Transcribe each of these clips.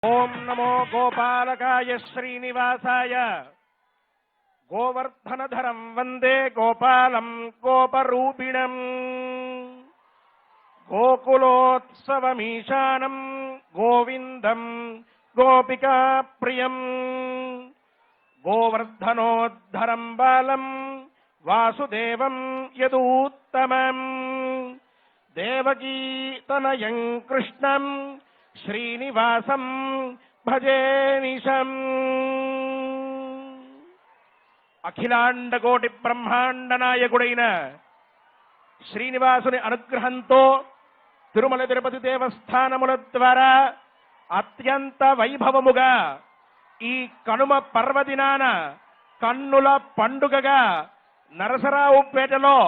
ఓం నమో గోపాలకాయ శ్రీనివాసాయ గోవర్ధనధరం వందే గోపాలం గోపరూపిణం గోకులోత్సవమీశానం గోవిందం గోపికాప్రియం గోవర్ధనోద్ధరం బాలం వాసుదేవం యదూత్తమం దేవకీతనయం కృష్ణం శ్రీనివాసం భజే నిశం. అఖిలాండకోటి బ్రహ్మాండ నాయకుడైన శ్రీనివాసుని అనుగ్రహంతో తిరుమల తిరుపతి దేవస్థానముల ద్వారా అత్యంత వైభవముగా ఈ కనుమ పర్వదినాన కన్నుల పండుగగా నరసరావుపేటలో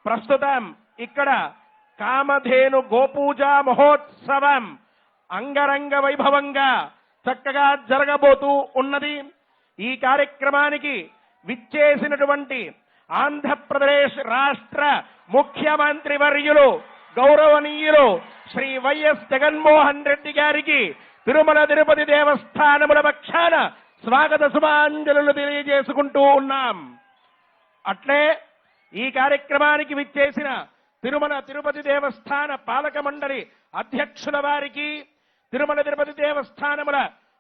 ప్రస్తుతం ఇక్కడ కామధేను గోపూజా మహోత్సవం అంగరంగ వైభవంగా చక్కగా జరగబోతూ ఉన్నది. ఈ కార్యక్రమానికి విచ్చేసినటువంటి ఆంధ్రప్రదేశ్ రాష్ట్ర ముఖ్యమంత్రి వర్యులు గౌరవనీయులు శ్రీ వైఎస్ జగన్మోహన్ రెడ్డి గారికి తిరుమల తిరుపతి దేవస్థానముల పక్షాన స్వాగత శుభాంజలులు తెలియజేసుకుంటూ ఉన్నాం. అట్లే ఈ కార్యక్రమానికి విచ్చేసిన తిరుమల తిరుపతి దేవస్థాన పాలక మండలి అధ్యక్షుల వారికి, తిరుమల తిరుపతి దేవస్థానముల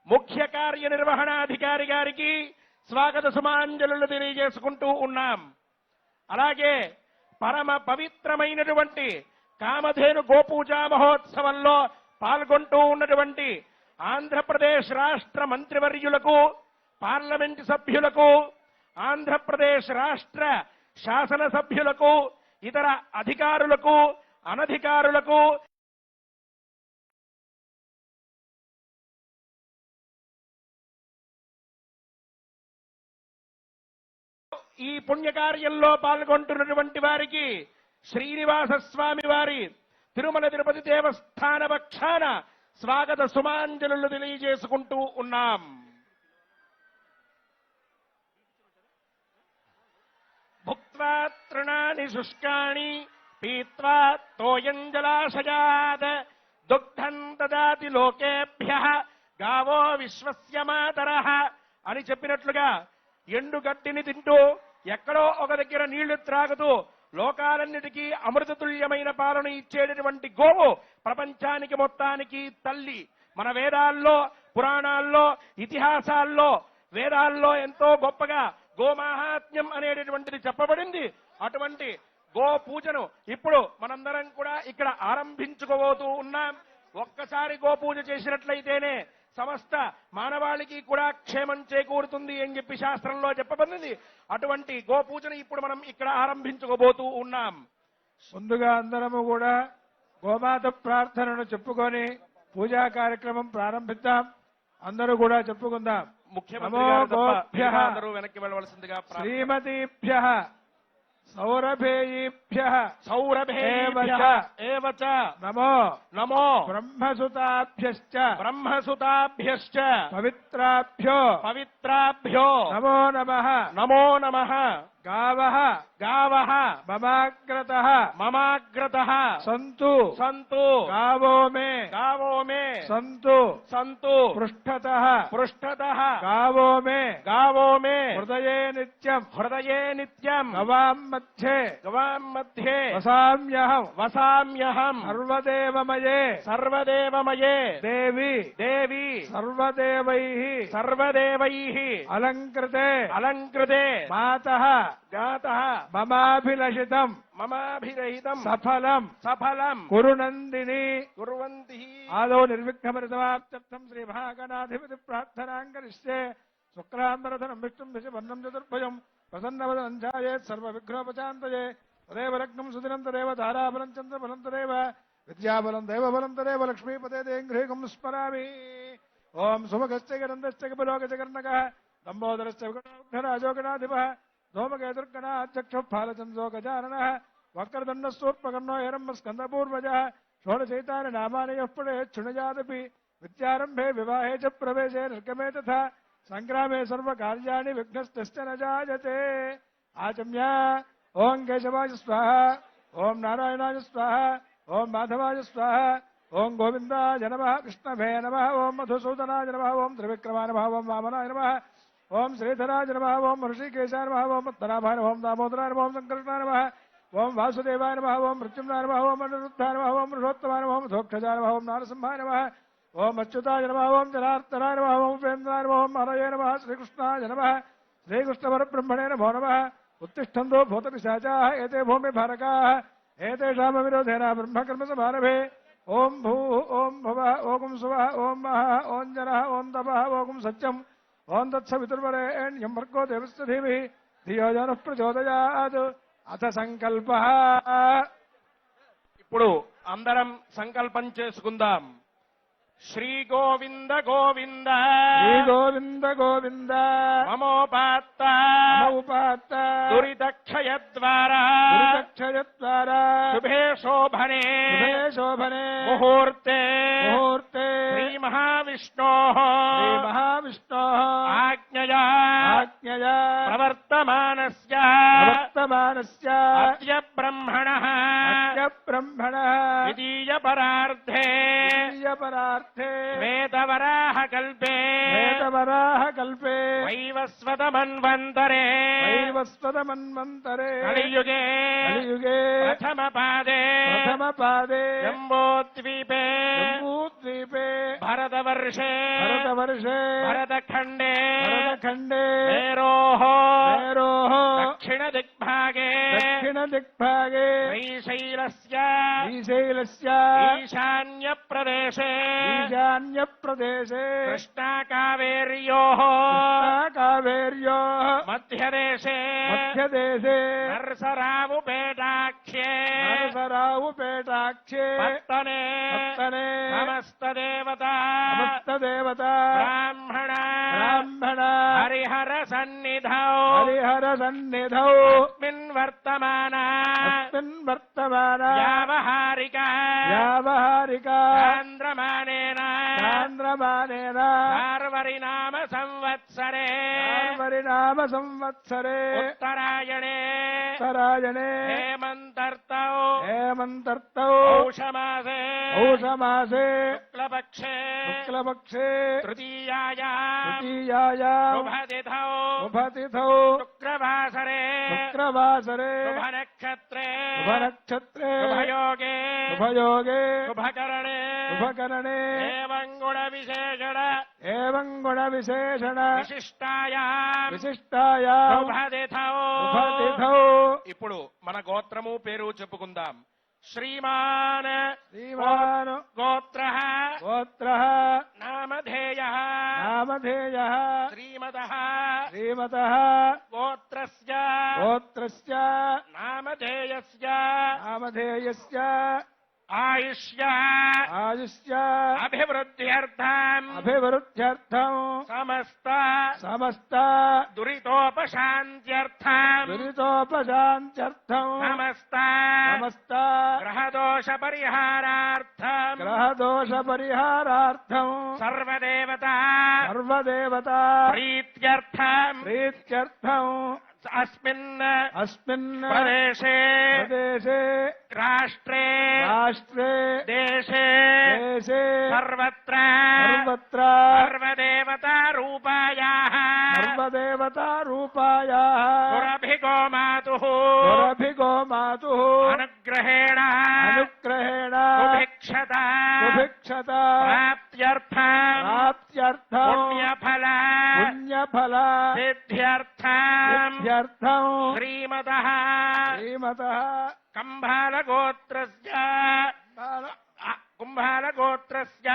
ముఖ్య కార్యనిర్వహణాధికారి గారికి స్వాగత సుమాంజలులు తెలియజేసుకుంటూ ఉన్నాం. అలాగే పరమ పవిత్రమైనటువంటి కామధేను గోపూజా మహోత్సవంలో పాల్గొంటూ ఉన్నటువంటి ఆంధ్రప్రదేశ్ రాష్ట్ర మంత్రివర్యులకు, పార్లమెంటు సభ్యులకు, ఆంధ్రప్రదేశ్ రాష్ట్ర శాసనసభ్యులకు, ఇతర అధికారులకు, అనధికారులకు, ఈ పుణ్యకార్యంలో పాల్గొంటున్నటువంటి వారికి శ్రీనివాస స్వామి వారి తిరుమల తిరుపతి దేవస్థాన పక్షాన స్వాగత సుమాంజలులు తెలియజేసుకుంటూ ఉన్నాం. భుక్త్వా తృణాని శుష్కాని పీత్వా తోయం జలాశయాత్ దుగ్ధం దదాతి లోకేభ్యః గావో విశ్వస్య మాతరః అని చెప్పినట్లుగా ఎండుగడ్డిని తింటూ ఎక్కడో ఒక దగ్గర నీళ్లు త్రాగుతూ లోకాలన్నిటికీ అమృతతుల్యమైన పాలన ఇచ్చేటటువంటి గోవు ప్రపంచానికి మొత్తానికి తల్లి. మన వేదాల్లో, పురాణాల్లో, ఇతిహాసాల్లో, వేదాల్లో ఎంతో గొప్పగా గోమాహాత్మ్యం అనేటటువంటిది చెప్పబడింది. అటువంటి గో పూజను ఇప్పుడు మనందరం కూడా ఇక్కడ ఆరంభించుకోబోతూ ఉన్నాం. ఒక్కసారి గోపూజ చేసినట్లయితేనే సమస్త మానవాళికి కూడా క్షేమం చేకూరుతుంది అని చెప్పి శాస్త్రంలో చెప్పబడింది. అటువంటి గోపూజను ఇప్పుడు మనం ఇక్కడ ఆరంభించుకోబోతూ ఉన్నాం. ముందుగా అందరము కూడా గోమాత ప్రార్థనను చెప్పుకొని పూజా కార్యక్రమం ప్రారంభిద్దాం. అందరూ కూడా చెప్పుకుందాం. ముఖ్యమంత్రి అందరూ వెనక్కి వెళ్ళవలసిందిగా శ్రీమతీభ్యః సౌరభేయీభ్యః ఏవచ నమో నమో బ్రహ్మసుతాభ్యశ్చ బ్రహ్మసుతాభ్యశ్చ పవిత్రాభ్యో పవిత్రాభ్యో నమో నమః నమో నమః. గావః గావః మమాగ్రతః మమాగ్రతః సంతు సంతు గావో మే గావో మే సంతు సంతు పృష్ఠతః పృష్ఠతః గావో మే గావో మే హృదయే నిత్యం హృదయే నిత్యం గవాం మధ్యే గవాం మధ్యే వసామ్యహం వసామ్యహం సర్వదేవమయే సర్వదేవమయే దేవి దేవి సర్వదేవైః సర్వదేవైః అలంకృతే అలంకృతే మాతః గాతః మమాభిలషితం మమాభిరహితం సఫలం సఫలం కురునందిని కుర్వంతి. ఆదో నిర్విఘ్నమరితమాప్త్యర్థం శ్రీ మహాగణాధిపతి ప్రార్థనాంకరిష్యే. శుక్లాంబరధరం విష్ణుం దశవర్ణం చతుర్భుజం ప్రసన్నవదనం ధ్యాయేత్ సర్వవిఘ్నోపశాంతయే. తదేవ లగ్నం సుదినం తదేవ తారాబలం చంద్రబలం తదేవ విద్యాబలం దైవబలం తదేవ లక్ష్మీపతే దేంఘ్రీకం స్మరామి. ఓం సుమగశ్చ గరంధశ్చ కపిలోగచ కర్ణకః లంబోదరశ్చ విఘ్నరాజోగణాధిపः ధూమకేతుర్గణాధ్యక్షः ఫాలచంద్రో గజాననः వక్రదండస్తూర్పకర్ణో హిరణ్మస్కందపూర్వజः షోడశైతాని నామాని యః పఠేత్ శృణుయాదపి విద్యారంభే వివాహే చ ప్రవేశే నిర్గమే తథా సంగ్రామే సర్వకార్యాణి విఘ్నస్తస్య న జాయతే. ఆచమ్య ఓం కేశవాయ స్వాహ, ఓం నారాయణాయ స్వాహ, ఓం మాధవాయ స్వాహ, ఓం గోవిందాయ నమః విష్ణవే నమః ఓం మధుసూదనాయ నమః ఓం త్రివిక్రమాయ నమః ఓం వామనాయ నమః ఓం శ్రీధరాయ నమః ఓం ఋషికేశాయ నమః ఓం ఉత్తరాభాయ నమః ఓం దామోదరాయ నమః ఓం సంకర్షణాయ నమః ఓం వాసుదేవాయ నమః ఓం మృత్యుంజయాయ నమః ఓం అనిరుద్ధాయ నమః ఓం వృషోత్తమాయ నమః ఓం ధోక్షజాయ నమః ఓం నారసింహాయ నమః ఓం అచ్యుతాయ నమః ఓం జనార్దనాయ నమః ఓం ఉపేంద్రాయ నమః ఓం హరయే నమః శ్రీకృష్ణాయ నమః శ్రీకృష్ణపరబ్రహ్మణే నమో నమః ఉత్తిష్టంతో భూతపిశాచాः ఏతే భూమిభారకాः ఏతేషామవిరోధేన బ్రహ్మకర్మసమారభే ఓం భూః ఓం భువః ఓం సువః ఓం మహః ఓం జనః ఓం తపః ఓం సత్యం ఓం తత్సవితుర్వరేణ్యం భర్గో దేవस्य ధీమహి ధియో యనః ప్రచోదయాత్ అథ సంకల్పః. ఇప్పుడు అందరం సంకల్పం చేసుకుందాం. శ్రీ గోవింద గోవింద శ్రీ గోవింద గోవింద మమోపాత్త మమోపాత్త దురితక్షయ ద్వారా దురితక్షయద్వారా శుభే శోభనే శుభే శోభనే ముహూర్తే ముహూర్తే శ్రీ మహావిష్ణోః శ్రీ మహావిష్ణోః ఆజ్ఞయా ఆజ్ఞయా ప్రవర్తమానస్య ప్రవర్తమానస్య అద్య బ్రహ్మణః అద్య బ్రహ్మణః ద్వితీయ పరార్థే పరార్థే శ్వేతవరాహ కల్పే వేదవరాహ కల్పే వైవస్వత మన్వంతరే వైవస్వత మన్వంతరే కలియుగే కలియుగే ప్రథమ పాదే ప్రథమ పాదే జంబోద్వీపే జంబూద్వీపే భరతవర్షే భరతవర్షే భరతఖండే భరతఖండే మేరోః మేరోః దక్షిణ దిగ్భాగే దక్షిణ దిగ్భాగే శ్రీశైలస్య శ్రీశైలస్య ఈశాన్య ప్రదేశే ఈశాన్య ప్రదేశే కృష్ణా కావేర్యోః కావేర్యోః మధ్యదేశే మధ్యదేశే నరసరావుపేటాఖ్యే నరసరావుపేటాక్షే పత్తనే పత్తనే సమస్తదేవత సమస్తదేవత బ్రాహ్మణ బ్రాహ్మణ హరిహర సన్నిధౌ హరిహర సన్నిధౌ అస్మిన్ వర్తమాన అస్మిన్ వర్తమాన వ్యావహారిక వ్యావహారిక చాంద్రమానేన చాంద్రమానేన సార్వరినామ సంవత్సరే పరిణామ సంవత్సరే ఉత్తరాయణే ఉత్తరాయణే హేమంతర్తౌ హేమంతర్తౌ పౌషమాసే పౌషమాసే శుక్లపక్షే శుక్లపక్షే తృతీయాయాం తృతీయాయాం శుభతిథౌ శుభతిథౌ శుక్రవాసరే శుక్రవాసరే శుభనక్షత్రే శుభనక్షత్రే శుభయోగే శుభయోగే శుభకరణే శుభకరణే ఏవం గుణ విశేషణ ఏవం గుణ విశేషణ విశిష్టాయాం విశిష్టాయాం శుభతిథౌ శుభతిథౌ. ఇప్పుడు మన గోత్రము పేరు చెప్పుకుందాం. శ్రీమాన్ శ్రీమాన్ గోత్రః గోత్రః నామధేయః నామధేయః శ్రీమతః శ్రీమతః గోత్రస్య గోత్రస్య నామధేయస్య నామధేయస్య ఆయుష్య ఆయుష్య అభివృద్ధ్యర్థం అభివృద్ధ్యర్థం సమస్త సమస్త దురితోపశాంత్యర్థం దురితోపశాంత్యర్థం సమస్త సమస్త గ్రహదోష పరిహారార్థం గ్రహదోష పరిహారార్థం సర్వదేవత సర్వదేవత ప్రీత్యర్థం ప్రీత్యర్థం అస్మిన్ అస్మిన్ ప్రదేశే ప్రదేశే రాష్ట్రే రాష్ట్రే దేశే దేశే సర్వత్ర సర్వత్ర సర్వదేవతా రూపాయాః సర్వదేవతా రూపాయాః సురభిగో మాతుః సురభిగో మాతుః అనుగ్రహేణ అనుగ్రహేణ సుభిక్షత సుభిక్షత ప్రాప్త్యర్థం ప్రాప్త్యర్థం పుణ్యఫల పుణ్యఫల సిద్ధ్యర్థం సిద్ధ్యర్థం శ్రీమతః శ్రీమతః కంభాలగోత్రస్య కుంభాలగోత్రస్య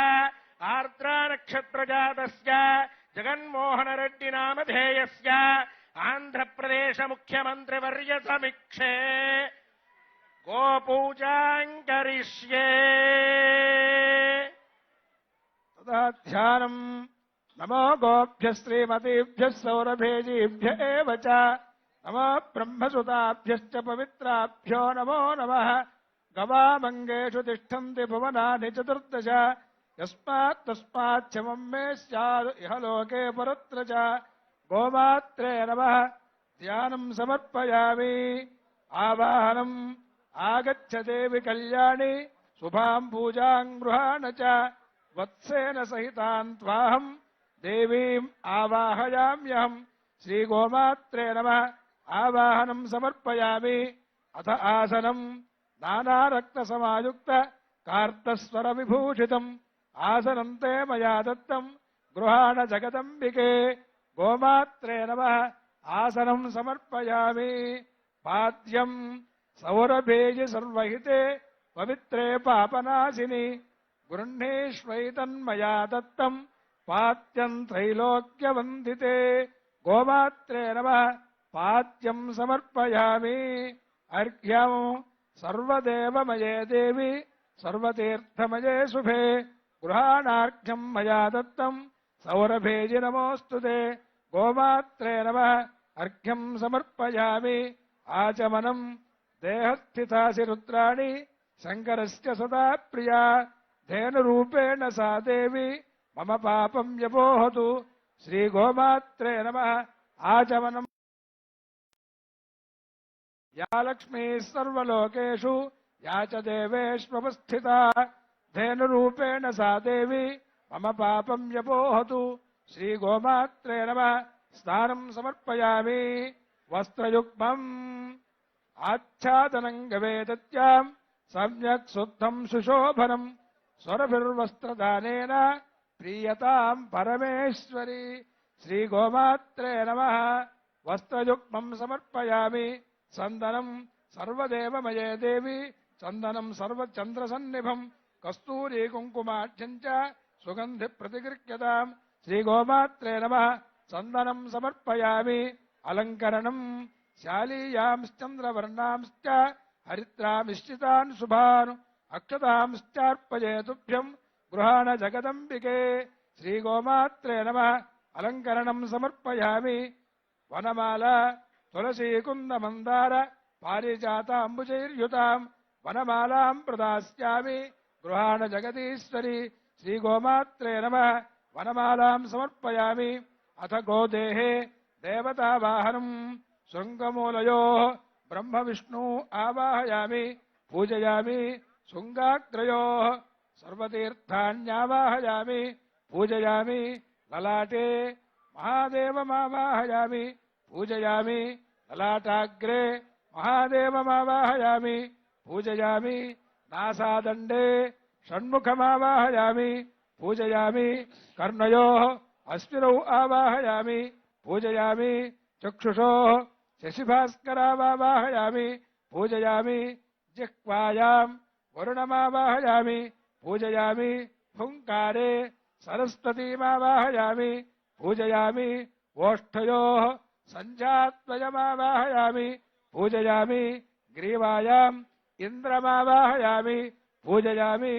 ఆర్ద్రా నక్షత్రజాతస్య జగన్మోహన రెడ్డి నామధేయస్య ఆంధ్రప్రదేశ ముఖ్యమంత్రివర్య సమీక్షే గోపూజాం కరిష్యే. తదా ధ్యానం నమో గోభ్య శ్రీమతీభ్య సౌరభేజీభ్య ఏవ చ నమో బ్రహ్మసుతాభ్యశ్చ పవిత్రాభ్యో నమో నమః. గవామంగేషు తిష్టంతి భువనాని చతుర్దశ యస్మాత్ తస్మాచ్చమం మే స్యాద్ ఇహ లోకే పరత్ర చ. గోమాత్రే నమః. ధ్యానం సమర్పయామి. ఆవాహనం ఆగచ్చ దేవి కళ్యాణి शुभां पूजां गृहाण च वत्सेन सहितान् त्वाहं देवीम् आवाहयाम्यहम् श्रीगोमात्रे नमः आवाहनं समर्पयामि अथ आसनं नानारक्तसमायुक्त कार्तस्वरविभूषितम् आसनं ते मया दत्तं गृहाण जगदम्बिके गोमात्रे नमः आसनं समर्पयामि पाद्यं सौरभेजि सर्वहिते पवित्रे पापनाशिनि गृह्णीष्वैतन्मया दत्तं पात्यं त्रैलोक्यवन्दिते गोमात्रे नमः पात्यं समर्पयामि अर्घ्यं सर्वदेवमये देवी सर्वतीर्थमये शुभे गृहाणार्घ्यं मया दत्तं सौरभेजि नमोऽस्तुते गोमात्रे नमः अर्घ्यं समर्पयामि आचमनं देहस्थितासि रुद्राणि शङ्करस्य सदा प्रिया धेनुरूपेण सा देवी मम पापं व्यपोहतु श्रीगोमात्रे नमः आचमनं या लक्ष्मीः सर्वलोकेषु या च देवेष्वस्थिता धेनुरूपेण सा देवी मम पापं व्यपोहतु श्रीगोमात्रे नमः स्नानं समर्पयामि वस्त्रयुग्मम् आच्छादनं गवेदत्यां सम्यक् शुद्धं सुशोभनं स्वरभिर्वस्त्रदानेन प्रीयतां परमेश्वरी श्रीगोमात्रे नमः वस्त्रयुग्मं समर्पयामि चन्दनं सर्वदेवमये देवी चन्दनं सर्वचन्द्रसन्निभं कस्तूरी कुङ्कुमाढ्यं च सुगन्धिप्रतिगृह्यतां श्रीगोमात्रे नमः चन्दनं समर्पयामि अलङ्करणं शालीयांश्चन्द्रवर्णांश्च हरिद्रामिश्चितान् शुभान् अक्षतांश्चार्पये तुभ्यं गृहाण जगदम्बिके श्रीगोमात्रे नमः अलङ्करणं समर्पयामि वनमाला तुलसीकुन्दमन्दार पारिजाताम्बुजैर्युतां वनमालां प्रदास्यामि गृहाण जगदीश्वरी श्रीगोमात्रे नमः वनमालां समर्पयामि अथ गोदेहे देवतावाहनं शृङ्गमूलयोः ब्रह्मविष्णु आवाहयामि पूजयामि शृङ्गाग्रयोः सर्वतीर्थान्यावाहयामि पूजयामि ललाटे महादेवमावाहयामि पूजयामि ललाटाग्रे महादेवमावाहयामि पूजयामि नासादण्डे षण्मुखमावाहयामि पूजयामि कर्णयोः अश्विनौ आवाहयामि पूजयामि चक्षुषोः शशिभास्करावाहयामि पूजयामि जिह्वायां वरुणमावाहयामि पूजयामि हुङ्कारे सरस्वतीमावाहयामि पूजयामि ओष्ठयोः सञ्जात्वयमावाहयामि पूजयामि ग्रीवायाम् इन्द्रमावाहयामि पूजयामि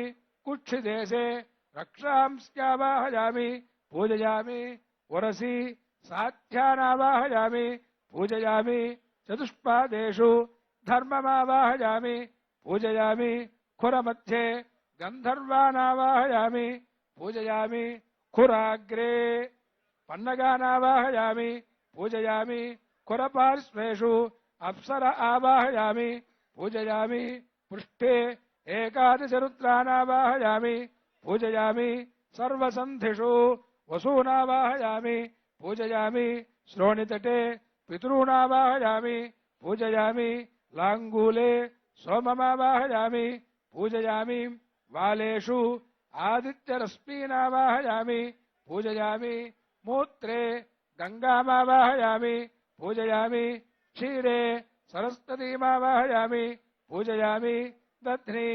कुक्षिदेशे रक्षांस्यावाहयामि पूजयामि उरसि साध्यानावाहयामि पूजयामि चतुष्पादेषु धर्ममावाहयामि पूजयामि खुरमध्ये गन्धर्वानावाहयामि पूजयामि खुराग्रे पन्नगानावाहयामि पूजयामि खुरपार्श्वेषु अप्सर आवाहयामि पूजयामि पृष्ठे एकादशरुद्रानावाहयामि पूजयामि सर्वसन्धिषु वसूनावाहयामि पूजयामि श्रोणितटे पितॄणावाहयामि पूजयामि लाङ्गूले सोममावाहयामि पूजयामि वालेषु आदित्यरश्मीनावाहयामि पूजयामि मूत्रे गङ्गामावाहयामि पूजयामि क्षीरे सरस्वतीमावाहयामि पूजयामि दध्नि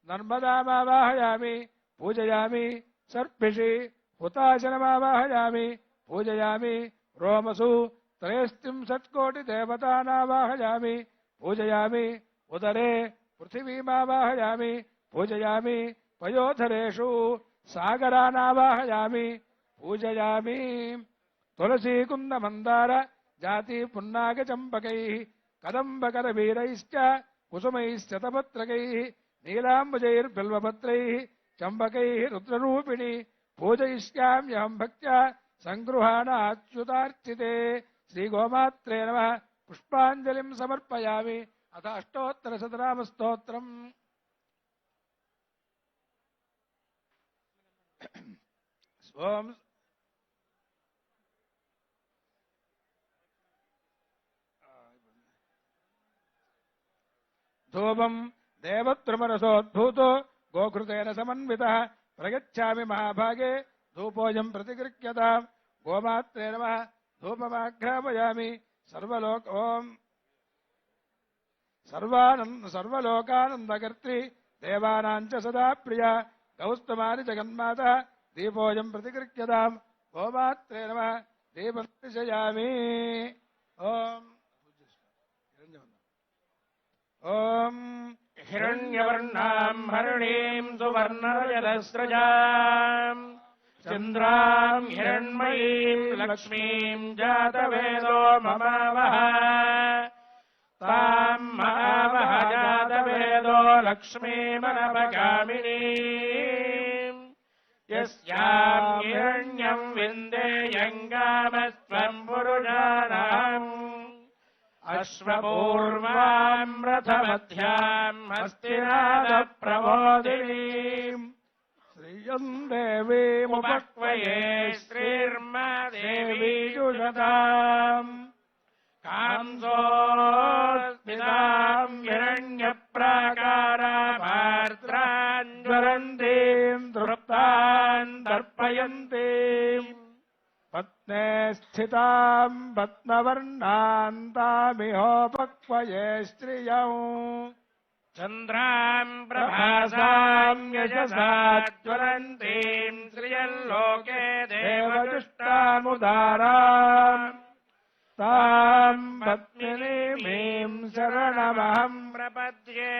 नर्मदामावाहयामि पूजयामि सर्पिषि हुताशनमावाहयामि पूजयामि रोमसु त्रयस्त्रिंशत्कोटिदेवतानावाहयामि पूजयामि उदरे पृथिवीमावाहयामि पूजयामि पयोधरेषु सागरानावाहयामि पूजयामि तुलसीकुन्दमन्दार जाति पुन्नागचम्पकैः कदम्बकरवीरैश्च कुसुमैश्च तपत्रकैः नीलाम्बुजैर्बिल्वपत्रैः चम्पकैः रुद्ररूपिणी पूजयिष्याम्यहं भक्त्या सङ्गृहाणाच्युतार्चिते श्रीगोमात्रे नमः पुष्पाञ्जलिं समर्पयामि अथ अष्टोत्तरशतनामस्तोत्रम् ఓం ధూపం దేవత్రమరసోద్భూతో గోకృతేన సమన్వితః ప్రయచ్ఛామి మహాభాగే ధూపోయం ప్రతిగృహ్యతాం గోమాత్రే నమః ధూపమాఘ్రాపయామి ఓం సర్వలోకానందకర్త్రి దేవానాంచ సదా ప్రియ గౌస్తమాని జగన్మాత దీపోయం ప్రతిగృహ్యతాం గోమాత్రే నమః దీపం దర్శయామి ఓం ఓం హిరణ్యవర్ణాం హరిణీం సువర్ణరజతస్రజాం చంద్రాం హిరణ్మయీం లక్ష్మీం జాతవేదో మమావహ తాం మహావహ జాతవేదో లక్ష్మీమనపగామినీం యస్యాం హిరణ్యం విందేయంగామస్త్వం పురుషాణాం అశ్వపూర్వాం రథమధ్యాం హస్తినాదప్రబోధినీం శ్రియం దేవీముపక్వయే శ్రీర్మా దేవీ జుషతాం కాంసోస్మితాం హిరణ్యప్రాకారామార్ద్రాన్ జ్వలంతీం తృప్తాన్ తర్పయంతీం పత్నే స్థితాం పద్మవర్ణాంతామిహోపక్వయే శ్రియం చంద్రాం ప్రభాసాం యశసా జ్వలంతీం శ్రియల్లోకే దేవదుష్టాముదారాం తాం పద్మినీమీం శరణమహం ప్రపద్యే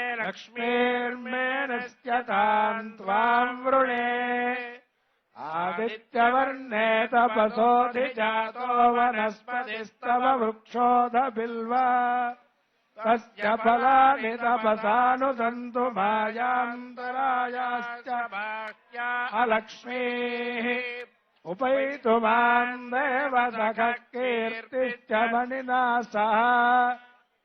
లక్ష్మీర్మేనస్యతాం త్వాం వృణే ఆదిత్యవర్ణే తపసోధిజాతో వనస్పతిస్తవ వృక్షోధబిల్వా తస్య ఫలాని తపసానుసంతు మాయాంతరాయాశ్చ బాహ్యా అలక్ష్మీః ఉపైతు మాం దేవసఖః కీర్తిశ్చ మణినా సహ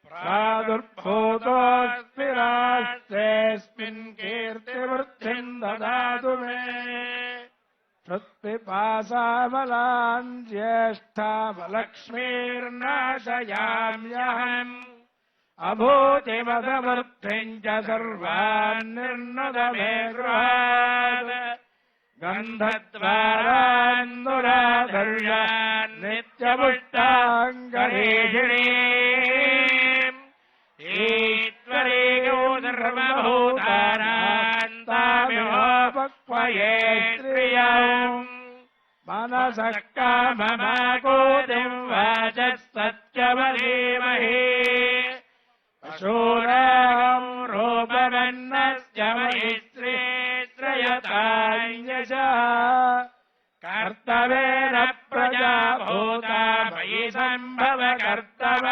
ప్రాదుర్భూతోऽస్మి రాష్ట్రేऽస్మిన్ కీర్తివృద్ధిం దదాతు మే శృత్పిపాసామలాన్ జ్యేష్ఠామలక్ష్మీర్నాశయామ్యహం అభూతిమదమృద్ధిం చ సర్వాన్ నిర్ణద మే గృహాన్ గంధద్వారాన్నురాధర్యాన్ నిత్యపుష్టాంగరీషిణీం ఈశ్వరీయో సర్వభూతానాం తామిహోపక్వయే శ్రియం మనసః కామమాకూతిం వాచः సత్యమధీమహి అశూరాం రూపమన్నస్య మహి శ్రేయతాన్యశ కర్తవేన ప్రజా భూతా మయి సంభవ కర్తవ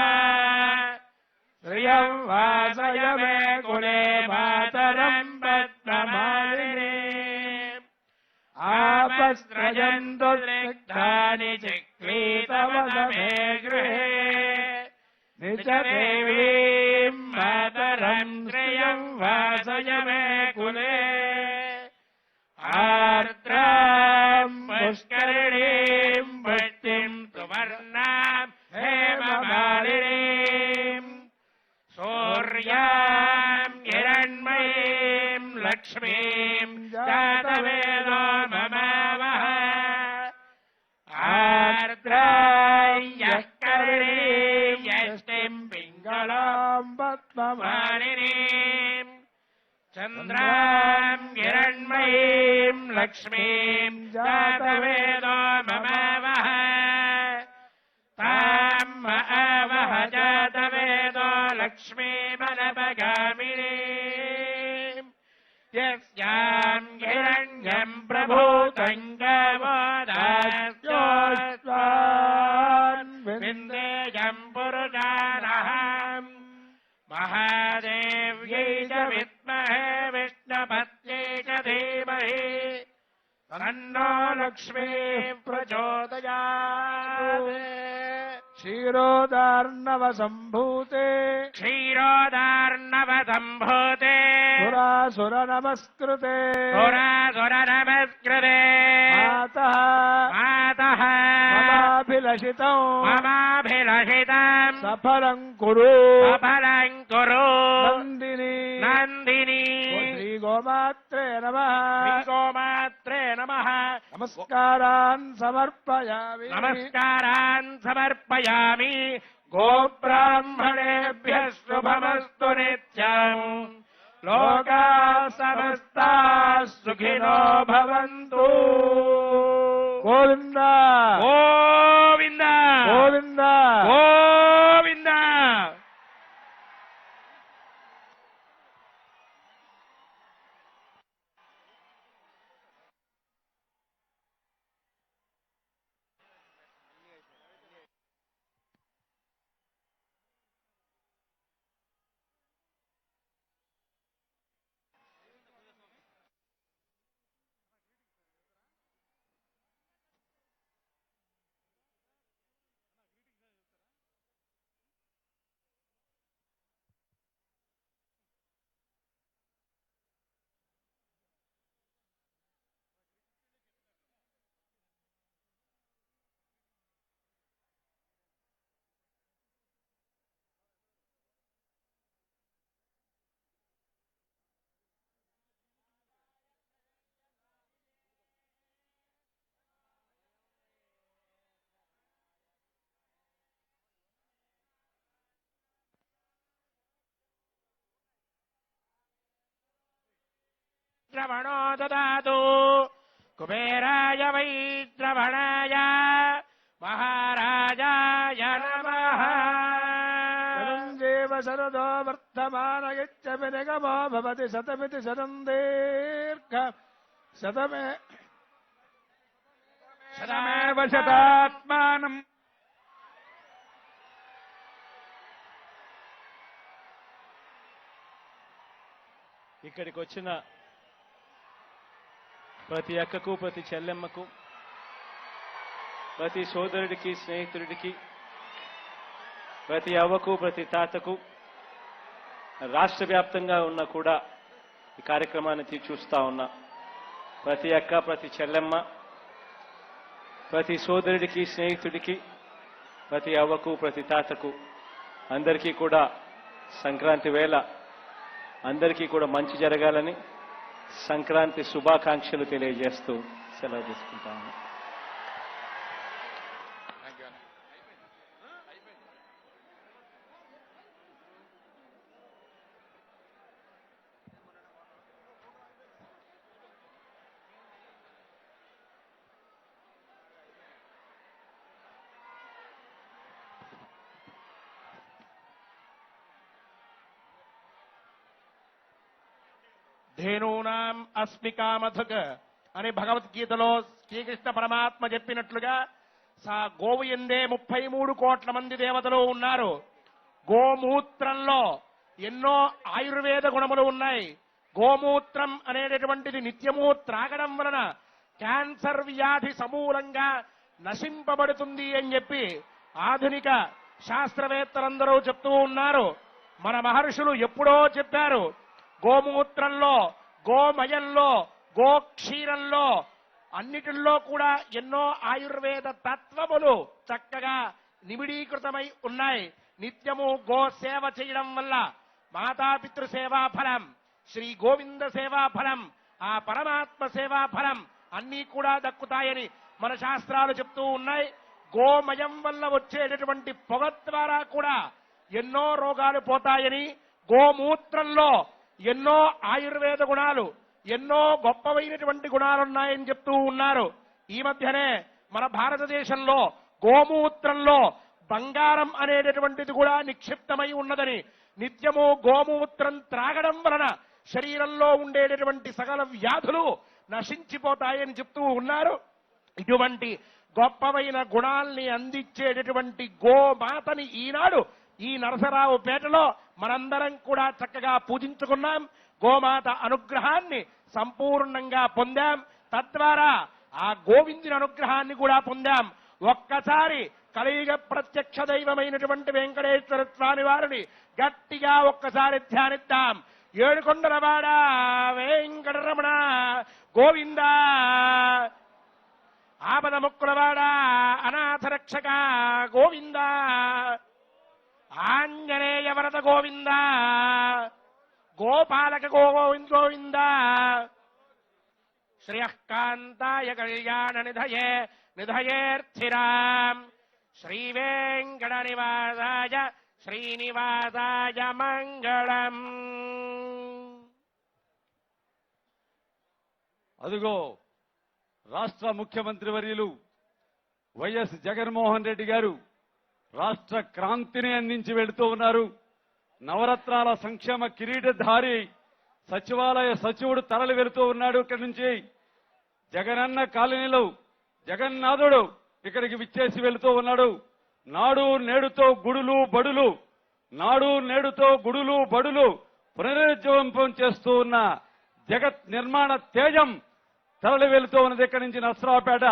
శ్రియం వాసయ మే కులే మాతరం పద్మమాలినీ ఆపస్రజంతు స్నిగ్ధాని చిక్లీతవస మే గృహే నిచ దేవీం మాతరం శ్రియం వాసయ మే కులే ఆర్ద్రాం పుష్కరిణీం పుష్టిం సువర్ణాం హేమమాలినీం సూర్యాం హిరణ్మయీం లక్ష్మీం జాతవేదో మమావహ ఆర్ద్రాయః కరిణీం యష్టిం పింగళాం పద్మమాలినీం చంద్రాం హిరణ్మయీం లక్ష్మీం జాతవేదో మమావహ తాం మహావహ జాతవేదో లక్ష్మీమనపగామినీం యస్యాం హిరణ్యం ప్రభూతం గవోదాస్యోస్వాన్ విందేయం పురుషానహం మహాదేవ్యై చ విద్మహే విష్ణుపత్న్యై చ ధీమహి తన్నో లక్ష్మీ ప్రచోదయాత్ క్షీరోదార్ణవ సంభూతే క్షీరోదార్ణవ సంభూతే సురాసుర నమస్కృతే సురాసుర నమస్కృతే మాతః మాతః మమాభిలషితం మమాభిలషితం సఫలం కురు సఫలం కురు నందిని నందిని శ్రీ గోమాత్రే నమః శ్రీ గోమాత్రే నమః నమస్కారాన్ సమర్పయామి నమస్కారాన్ సమర్పయామి గోబ్రాహ్మణేభ్యః శుభమస్తు నిత్యం లోకాః సమస్తాః సుఖినో భవంతు గోవింద గోవింద గోవింద గోవింద ద్రవణో దదాతు కుబేరాయ వై ద్రవణాయ మహారాజాయ నమః శరంజీవ శరదో వర్ధమాన యచ్చమి నిగమో భవతి శతమితి శరం దీర్ఘ శతమే శతమేవ శతాత్మానం ఇక్కడికి వచ్చిన ప్రతి అక్కకు ప్రతి చెల్లెమ్మకు ప్రతి సోదరుడికి స్నేహితుడికి ప్రతి అవ్వకు ప్రతి తాతకు రాష్ట్ర వ్యాప్తంగా ఉన్న కూడా ఈ కార్యక్రమాన్ని చూస్తా ఉన్నా ప్రతి అక్క ప్రతి చెల్లెమ్మ ప్రతి సోదరుడికి స్నేహితుడికి ప్రతి అవ్వకు ప్రతి తాతకు అందరికీ కూడా సంక్రాంతి వేళ అందరికీ కూడా మంచి జరగాలని సంక్రాంతి శుభాకాంక్షలు తెలియజేస్తూ సెలవు తీసుకుంటాను. ధేనూనాం అస్మికామధుక్ అని భగవద్గీతలో శ్రీకృష్ణ పరమాత్మ చెప్పినట్లుగా గోవు ఎందే 33 కోట్ల మంది దేవతలు ఉన్నారు. గోమూత్రంలో ఎన్నో ఆయుర్వేద గుణములు ఉన్నాయి. గోమూత్రం అనేటటువంటిది నిత్యము త్రాగడం వలన క్యాన్సర్ వ్యాధి సమూలంగా నశింపబడుతుంది అని చెప్పి ఆధునిక శాస్త్రవేత్తలందరూ చెప్తూ ఉన్నారు. మన మహర్షులు ఎప్పుడో చెప్పారు. గోమూత్రంలో, గోమయంలో, గోక్షీరంలో అన్నిటిల్లో కూడా ఎన్నో ఆయుర్వేద తత్వములు చక్కగా నిమిడీకృతమై ఉన్నాయి. నిత్యము గో సేవ చేయడం వల్ల మాతాపితృ సేవా ఫలం, శ్రీ గోవింద సేవా ఫలం, ఆ పరమాత్మ సేవా ఫలం అన్నీ కూడా దక్కుతాయని మన శాస్త్రాలు చెప్తూ ఉన్నాయి. గోమయం వల్ల వచ్చేటటువంటి పొగ ద్వారా కూడా ఎన్నో రోగాలు పోతాయని, గోమూత్రంలో ఎన్నో ఆయుర్వేద గుణాలు, ఎన్నో గొప్పవైనటువంటి గుణాలున్నాయని చెప్తూ ఉన్నారు. ఈ మధ్యనే మన భారతదేశంలో గోమూత్రంలో బంగారం అనేటటువంటిది కూడా నిక్షిప్తమై ఉన్నదని, నిత్యము గోమూత్రం త్రాగడం వలన శరీరంలో ఉండేటటువంటి సకల వ్యాధులు నశించిపోతాయని చెప్తూ ఉన్నారు. ఇటువంటి గొప్పవైన గుణాల్ని అందించేటటువంటి గోమాతని ఈనాడు ఈ నరసరావుపేటలో మనందరం కూడా చక్కగా పూజించుకున్నాం. గోమాత అనుగ్రహాన్ని సంపూర్ణంగా పొందాం. తద్వారా ఆ గోవిందుని అనుగ్రహాన్ని కూడా పొందాం. ఒక్కసారి కలియుగ ప్రత్యక్ష దైవమైనటువంటి వెంకటేశ్వర స్వామి వారిని గట్టిగా ఒక్కసారి ధ్యానిద్దాం. ఏడుకొండలవాడ వెంకటరమణ గోవింద, ఆపద ముక్కులవాడ అనాథ రక్షక గోవింద, ఆంజనేయ వరద గోవింద, గోపాలక గోవింద, శ్రియకాంతాయ కళ్యాణ నిధయే నిధయేర్థిరాం, శ్రీవేంకట నివాసాయ శ్రీనివాసాయ మంగళం. అదుగో రాష్ట్ర ముఖ్యమంత్రి వర్యులు వైఎస్ జగన్మోహన్ రెడ్డి గారు రాష్ట్ర క్రాంతిని అందించి వెళుతూ ఉన్నారు. నవరత్నాల సంక్షేమ కిరీటధారి సచివాలయ సచివుడు తరలి వెళుతూ ఉన్నాడు. ఇక్కడి నుంచి జగనన్న కాలనీలో జగన్నాథుడు ఇక్కడికి విచ్చేసి వెళుతూ ఉన్నాడు. నాడు నేడుతో గుడులు బడులు, నాడు నేడుతో గుడులు బడులు పునరుజ్జీవింపం చేస్తూ ఉన్న జగత్ నిర్మాణ తేజం తరలి వెళుతూ ఉన్నది. ఇక్కడి నుంచి నర్సరావుపేట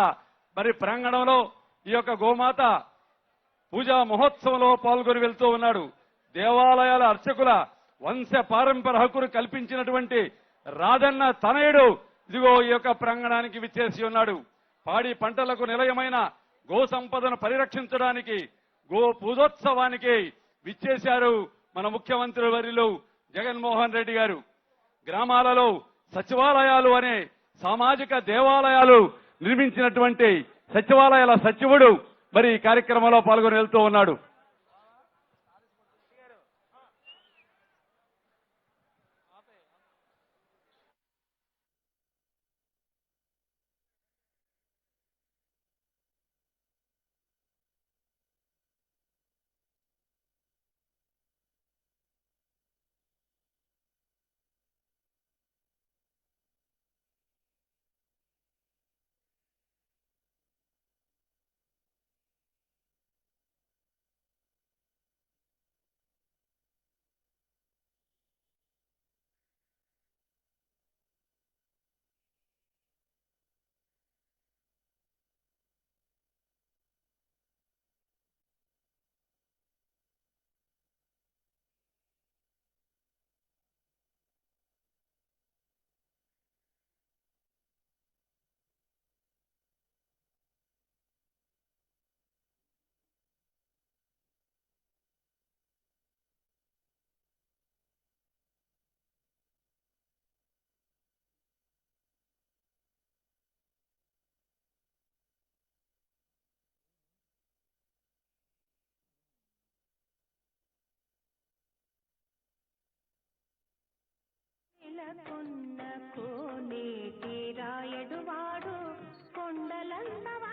మరి ప్రాంగణంలో ఈ యొక్క గోమాత పూజా మహోత్సవంలో పాల్గొని వెళ్తూ ఉన్నాడు. దేవాలయాల అర్చకుల వంశ పారంపర హక్కును కల్పించినటువంటి రాజన్న తనయుడు ఇదిగో ఈ యొక్క ప్రాంగణానికి విచ్చేసి ఉన్నాడు. పాడి పంటలకు నిలయమైన గో సంపదను పరిరక్షించడానికి గో పూజోత్సవానికి విచ్చేశారు మన ముఖ్యమంత్రి వర్యులు జగన్మోహన్ రెడ్డి గారు. గ్రామాలలో సచివాలయాలు అనే సామాజిక దేవాలయాలు నిర్మించినటువంటి సచివాలయాల సచివుడు మరి ఈ కార్యక్రమంలో పాల్గొని వెళ్తూ ఉన్నాడు. కోనేటి రాయడు వాడు కొండలందవా